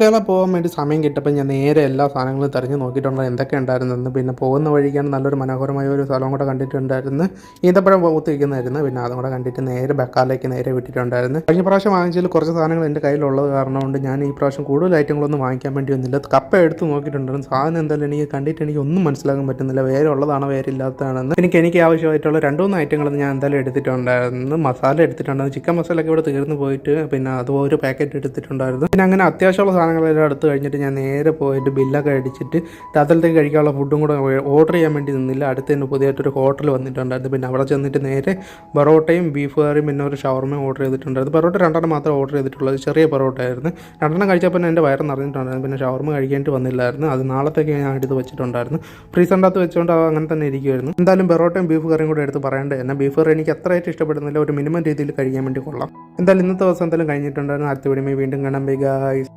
വർക്കല പോകാൻ വേണ്ടി സമയം കിട്ടപ്പോൾ ഞാൻ നേരെ എല്ലാ സാധനങ്ങളും തിരഞ്ഞു നോക്കിയിട്ടുണ്ട് എന്തൊക്കെ ഉണ്ടായിരുന്നെന്ന്. പിന്നെ പോകുന്ന വഴിക്കാണ് നല്ലൊരു മനോഹരമായ ഒരു സ്ഥലം കൂടെ കണ്ടിട്ടുണ്ടായിരുന്നു. ഈന്തപ്പഴം പൂത്തിരിക്കുന്നതായിരുന്നു. പിന്നെ അതും കൂടെ കണ്ടിട്ട് നേരെ ബക്കാലേക്ക് നേരെ വിട്ടിട്ടുണ്ടായിരുന്നു. കഴിഞ്ഞ പ്രാവശ്യം വാങ്ങിച്ചതിൽ കുറച്ച് സാധനങ്ങൾ എൻ്റെ കയ്യിലുള്ളത് കാരണം കൊണ്ട് ഞാൻ ഈ പ്രാവശ്യം കൂടുതൽ ഐറ്റങ്ങളൊന്നും വാങ്ങിക്കാൻ വേണ്ടി വന്നില്ല. കപ്പ എടുത്ത് നോക്കിയിട്ടുണ്ടായിരുന്നു. സാധനം എന്തായാലും എനിക്ക് കണ്ടിട്ട് എനിക്ക് ഒന്നും മനസ്സിലാക്കാൻ പറ്റുന്നില്ല. വേറെ ഉള്ളതാണോ വേറെ ഇല്ലാത്തതാണെന്ന്. എനിക്ക് ആവശ്യമായിട്ടുള്ള 2-3 ഐറ്റങ്ങളൊന്നും ഞാൻ എന്തായാലും എടുത്തിട്ടുണ്ടായിരുന്നു. മസാല എടുത്തിട്ടുണ്ടായിരുന്നു. ചിക്കൻ മസാലയൊക്കെ ഇവിടെ തീർന്നു പോയിട്ട് പിന്നെ അത് ഒരു പാക്കറ്റ് എടുത്തിട്ടുണ്ടായിരുന്നു. പിന്നെ അങ്ങനെ അത്യാവശ്യമുള്ള സാധനങ്ങളെല്ലാം എടുത്ത് കഴിഞ്ഞിട്ട് ഞാൻ നേരെ പോയിട്ട് ബില്ലൊക്കെ അടിച്ചിട്ട് രാത്രിയിലേക്ക് കഴിക്കാനുള്ള ഫുഡും കൂടെ ഓർഡർ ചെയ്യാൻ വേണ്ടി നിന്നില്ല. അടുത്ത് തന്നെ പുതിയതായിട്ടൊരു ഹോട്ടൽ വന്നിട്ടുണ്ടായിരുന്നു. പിന്നെ അവിടെ ചെന്നിട്ട് നേരെ പൊറോട്ടയും ബീഫ് കറിയും പിന്നെ ഒരു ഷവർമയും ഓർഡർ ചെയ്തിട്ടുണ്ടായിരുന്നു. പൊറോട്ട 2 മാത്രമേ ഓർഡർ ചെയ്തിട്ടുള്ളത്. ചെറിയ പൊറോട്ട ആയിരുന്നു. 2 കഴിച്ചപ്പോൾ എൻ്റെ വയറ് നിറഞ്ഞിട്ടുണ്ടായിരുന്നു. പിന്നെ ഷവർമ കഴിക്കേണ്ടി വന്നില്ലായിരുന്നു. അത് നാളത്തേക്ക് ഞാൻ എടുത്ത് വെച്ചിട്ടുണ്ടായിരുന്നു. ഫ്രീസറിൻ്റെ അകത്ത് വെച്ചുകൊണ്ട് അങ്ങനെ തന്നെ ഇരിക്കുമായിരുന്നു. എന്തായാലും പൊറോട്ടയും ബീഫ് കറിയും കൂടെ എടുത്ത് പറയേണ്ടത്. എന്നാൽ ബീഫ് കറി എനിക്ക് അത്രയായിട്ട് ഇഷ്ടപ്പെടുന്നില്ല. ഒരു മിനിമം രീതിയിൽ കഴിക്കാൻ വേണ്ടി കൊള്ളാം. എന്തായാലും ഇന്നത്തെ ദിവസം എന്തായാലും കഴിഞ്ഞിട്ടുണ്ടായിരുന്നു. അടുത്ത വീഡിയോ വീണ്ടും കാണാം. Bye guys.